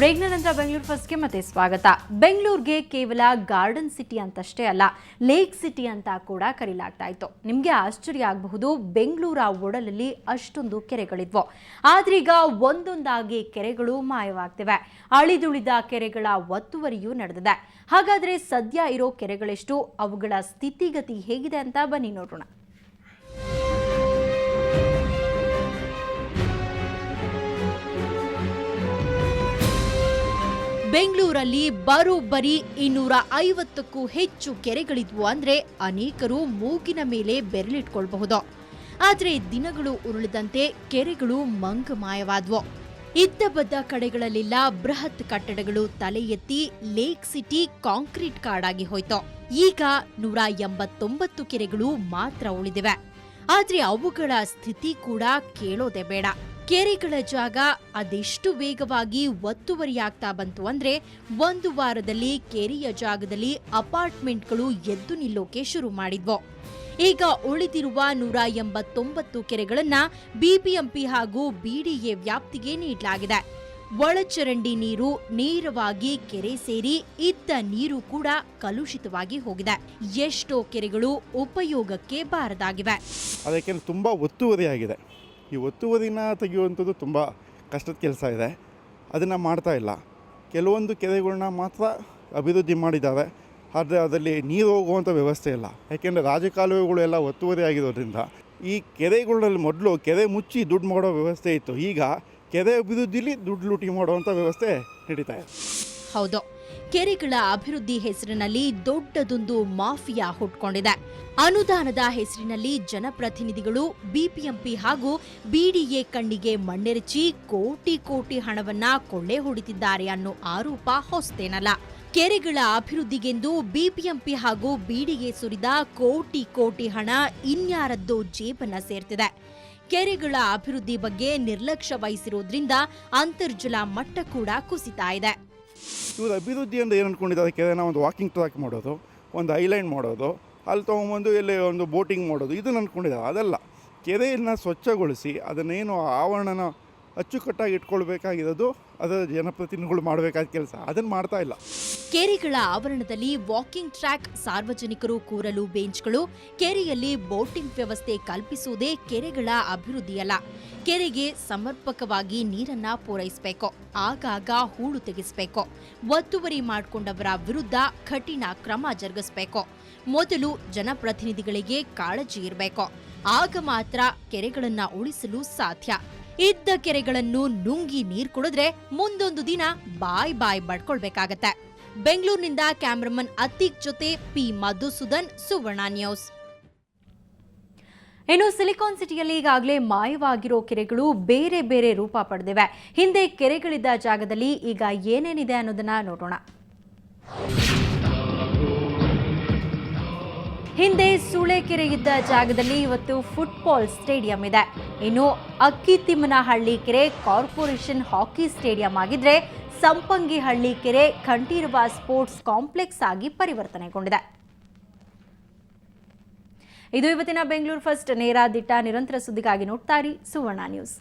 ಬ್ರೇಕ್ನ ನಂತರ ಬೆಂಗಳೂರು ಫಸ್ಟ್ಗೆ ಮತ್ತೆ ಸ್ವಾಗತ. ಬೆಂಗಳೂರಿಗೆ ಕೇವಲ ಗಾರ್ಡನ್ ಸಿಟಿ ಅಂತಷ್ಟೇ ಅಲ್ಲ, ಲೇಕ್ ಸಿಟಿ ಅಂತ ಕೂಡ ಕರೀಲಾಗ್ತಾ ಇತ್ತು. ನಿಮಗೆ ಆಶ್ಚರ್ಯ ಆಗಬಹುದು, ಬೆಂಗಳೂರ ಒಡಲಲ್ಲಿ ಅಷ್ಟೊಂದು ಕೆರೆಗಳಿದ್ವು. ಆದ್ರೀಗ ಒಂದೊಂದಾಗಿ ಕೆರೆಗಳು ಮಾಯವಾಗ್ತಿವೆ. ಅಳಿದುಳಿದ ಕೆರೆಗಳ ಒತ್ತುವರಿಯೂ ನಡೆದಿದೆ. ಹಾಗಾದ್ರೆ ಸದ್ಯ ಇರೋ ಕೆರೆಗಳೆಷ್ಟು, ಅವುಗಳ ಸ್ಥಿತಿಗತಿ ಹೇಗಿದೆ ಅಂತ ಬನ್ನಿ ನೋಡೋಣ. ಬೆಂಗಳೂರಲ್ಲಿ ಬರೋಬ್ಬರಿ 250ಕ್ಕೂ ಹೆಚ್ಚು ಕೆರೆಗಳಿದ್ವು ಅಂದ್ರೆ ಅನೇಕರು ಮೂಗಿನ ಮೇಲೆ ಬೆರಳಿಟ್ಕೊಳ್ಬಹುದು. ಆದ್ರೆ ದಿನಗಳು ಉರುಳಿದಂತೆ ಕೆರೆಗಳು ಮಂಗಮಾಯವಾದ್ವು. ಇದ್ದ ಬದ್ದ ಕಡೆಗಳಲ್ಲೆಲ್ಲ ಬೃಹತ್ ಕಟ್ಟಡಗಳು ತಲೆ ಎತ್ತಿ ಲೇಕ್ ಸಿಟಿ ಕಾಂಕ್ರೀಟ್ ಕಾಡಾಗಿ ಹೋಯ್ತು. ಈಗ 189 ಕೆರೆಗಳು ಮಾತ್ರ ಉಳಿದಿವೆ. ಆದ್ರೆ ಅವುಗಳ ಸ್ಥಿತಿ ಕೂಡ ಕೇಳೋದೇ ಬೇಡ. ಕೆರೆಗಳ ಜಾಗ ಅದೆಷ್ಟು ವೇಗವಾಗಿ ಒತ್ತುವರಿಯಾಗ್ತಾ ಬಂತು ಅಂದ್ರೆ, ಒಂದು ವಾರದಲ್ಲಿ ಕೆರೆಯ ಜಾಗದಲ್ಲಿ ಅಪಾರ್ಟ್ಮೆಂಟ್ಗಳು ಎದ್ದು ನಿಲ್ಲೋಕೆ ಶುರು ಮಾಡಿದ್ವು. ಈಗ ಉಳಿದಿರುವ 189 ಕೆರೆಗಳನ್ನ ಬಿಬಿಎಂಪಿ ಹಾಗೂ ಬಿಡಿಎ ವ್ಯಾಪ್ತಿಗೆ ನೀಡಲಾಗಿದೆ. ಒಳಚರಂಡಿ ನೀರು ನೇರವಾಗಿ ಕೆರೆ ಸೇರಿ ಇದ್ದ ನೀರು ಕೂಡ ಕಲುಷಿತವಾಗಿ ಹೋಗಿದೆ. ಎಷ್ಟೋ ಕೆರೆಗಳು ಉಪಯೋಗಕ್ಕೆ ಬಾರದಾಗಿವೆ. ಅದಕ್ಕೆ ತುಂಬಾ ಒತ್ತುವರಿಯಾಗಿದೆ. ಈ ಒತ್ತುವರಿನ ತೆಗೆಯುವಂಥದ್ದು ತುಂಬ ಕಷ್ಟದ ಕೆಲಸ ಇದೆ. ಅದನ್ನು ಮಾಡ್ತಾ ಇಲ್ಲ. ಕೆಲವೊಂದು ಕೆರೆಗಳನ್ನ ಮಾತ್ರ ಅಭಿವೃದ್ಧಿ ಮಾಡಿದ್ದಾರೆ, ಆದರೆ ಅದರಲ್ಲಿ ನೀರು ಹೋಗುವಂಥ ವ್ಯವಸ್ಥೆ ಇಲ್ಲ. ಯಾಕೆಂದರೆ ರಾಜಕಾಲುವೆಗಳು ಎಲ್ಲ ಒತ್ತುವರಿ ಆಗಿರೋದ್ರಿಂದ ಈ ಕೆರೆಗಳಲ್ಲಿ ಮೊದಲು ಕೆರೆ ಮುಚ್ಚಿ ದುಡ್ಡು ಮಾಡೋ ವ್ಯವಸ್ಥೆ ಇತ್ತು. ಈಗ ಕೆರೆ ಅಭಿವೃದ್ಧಿಲಿ ದುಡ್ಡು ಲೂಟಿ ಮಾಡುವಂಥ ವ್ಯವಸ್ಥೆ ನಡೀತಾ ಇದೆ. ಹೌದು, ಕೆರೆಗಳ ಅಭಿವೃದ್ಧಿ ಹೆಸರಿನಲ್ಲಿ ದೊಡ್ಡದೊಂದು ಮಾಫಿಯಾ ಹುಟ್ಕೊಂಡಿದೆ. ಅನುದಾನದ ಹೆಸರಿನಲ್ಲಿ ಜನಪ್ರತಿನಿಧಿಗಳು ಬಿಬಿಎಂಪಿ ಹಾಗೂ ಬಿಡಿಎ ಕಣ್ಣಿಗೆ ಮಣ್ಣೆರಚಿ ಕೋಟಿ ಕೋಟಿ ಹಣವನ್ನ ಕೊಳ್ಳೆ ಹೊಡಿತಿದ್ದಾರೆ ಅನ್ನೋ ಆರೋಪ ಹೊಸತೇನಲ್ಲ. ಕೆರೆಗಳ ಅಭಿವೃದ್ಧಿಗೆಂದು ಬಿಬಿಎಂಪಿ ಹಾಗೂ ಬಿಡಿಎ ಸುರಿದ ಕೋಟಿ ಕೋಟಿ ಹಣ ಇನ್ಯಾರದ್ದೋ ಜೇಬನ್ನ ಸೇರ್ತಿದೆ. ಕೆರೆಗಳ ಅಭಿವೃದ್ಧಿ ಬಗ್ಗೆ ನಿರ್ಲಕ್ಷ್ಯ ವಹಿಸಿರೋದ್ರಿಂದ ಅಂತರ್ಜಲ ಮಟ್ಟ ಕೂಡ ಕುಸಿತಾ ಇದೆ. ಇವರು ಅಭಿವೃದ್ಧಿ ಅಂತ ಏನು ಅಂದ್ಕೊಂಡಿದ್ದಾರೆ, ಕೆರೆನ ಒಂದು ವಾಕಿಂಗ್ ಟ್ರ್ಯಾಕ್ ಮಾಡೋದು, ಒಂದು ಐಲ್ಯಾಂಡ್ ಮಾಡೋದು, ಅಲ್ಲಿ ತೊಗೊಂಬಂದು ಎಲ್ಲಿ ಒಂದು ಬೋಟಿಂಗ್ ಮಾಡೋದು, ಇದನ್ನು ಅಂದ್ಕೊಂಡಿದ್ದಾರೆ. ಅದಲ್ಲ, ಕೆರೆಯನ್ನು ಸ್ವಚ್ಛಗೊಳಿಸಿ ಅದನ್ನೇನು ಆವರಣನ ಅಚ್ಚುಕಟ್ಟಾಗಿ ಇಟ್ಕೊಳ್ಬೇಕಾಗಿರೋದು ಅದರ ಜನಪ್ರತಿನಿಧಿಗಳು ಮಾಡಬೇಕಾದ ಕೆಲಸ. ಅದನ್ನು ಮಾಡ್ತಾ ಇಲ್ಲ. ಕೆರೆಗಳ ಆವರಣದಲ್ಲಿ ವಾಕಿಂಗ್ ಟ್ರ್ಯಾಕ್, ಸಾರ್ವಜನಿಕರು ಕೂರಲು ಬೆಂಚ್ಗಳು, ಕೆರೆಯಲ್ಲಿ ಬೋಟಿಂಗ್ ವ್ಯವಸ್ಥೆ ಕಲ್ಪಿಸುವುದೇ ಕೆರೆಗಳ ಅಭಿವೃದ್ಧಿಯಲ್ಲ. ಕೆರೆಗೆ ಸಮರ್ಪಕವಾಗಿ ನೀರನ್ನ ಪೂರೈಸಬೇಕು, ಆಗಾಗ ಹೂಳು ತೆಗೆಸಬೇಕು, ಒತ್ತುವರಿ ಮಾಡಿಕೊಂಡವರ ವಿರುದ್ಧ ಕಠಿಣ ಕ್ರಮ ಜರುಗಿಸಬೇಕು. ಮೊದಲು ಜನಪ್ರತಿನಿಧಿಗಳಿಗೆ ಕಾಳಜಿ ಇರಬೇಕು. ಆಗ ಮಾತ್ರ ಕೆರೆಗಳನ್ನ ಉಳಿಸಲು ಸಾಧ್ಯ. ಇದ್ದ ಕೆರೆಗಳನ್ನು ನುಂಗಿ ನೀರು ಕುಡಿದ್ರೆ ಮುಂದೊಂದು ದಿನ ಬಾಯ್ ಬಾಯ್ ಬಡ್ಕೊಳ್ಬೇಕಾಗತ್ತೆ. ಬೆಂಗಳೂರಿನಿಂದ ಕ್ಯಾಮರಾಮನ್ ಅತೀಕ್ ಜೊತೆ ಪಿ ಮಧುಸೂದನ್, ಸುವರ್ಣ ನ್ಯೂಸ್. ಇನ್ನು ಸಿಲಿಕಾನ್ ಸಿಟಿಯಲ್ಲಿ ಈಗಾಗಲೇ ಮಾಯವಾಗಿರೋ ಕೆರೆಗಳು ಬೇರೆ ಬೇರೆ ರೂಪ ಪಡೆದಿವೆ. ಹಿಂದೆ ಕೆರೆಗಳಿದ್ದ ಜಾಗದಲ್ಲಿ ಈಗ ಏನೇನಿದೆ ಅನ್ನೋದನ್ನ ನೋಡೋಣ. ಹಿಂದೆ ಸೂಳೆಕೆರೆ ಇದ್ದ ಜಾಗದಲ್ಲಿ ಇವತ್ತು ಫುಟ್ಬಾಲ್ ಸ್ಟೇಡಿಯಂ ಇದೆ. ಇನ್ನು ಅಕ್ಕಿತಿಮ್ಮನಹಳ್ಳಿ ಕೆರೆ ಕಾರ್ಪೊರೇಷನ್ ಹಾಕಿ ಸ್ಟೇಡಿಯಂ ಆಗಿದ್ರೆ, ಸಂಪಂಗಿಹಳ್ಳಿ ಕೆರೆ ಕಂಠೀರವ ಸ್ಪೋರ್ಟ್ಸ್ ಕಾಂಪ್ಲೆಕ್ಸ್ ಆಗಿ ಪರಿವರ್ತನೆಗೊಂಡಿದೆ. ಇದು ಇವತ್ತಿನ ಬೆಂಗಳೂರು ಫಸ್ಟ್ ನೇರ ದಿಟ್ಟ ನಿರಂತರ ಸುದ್ದಿಗಾಗಿ ನೋಡ್ತಾ ಇರಿ ಸುವರ್ಣ ನ್ಯೂಸ್.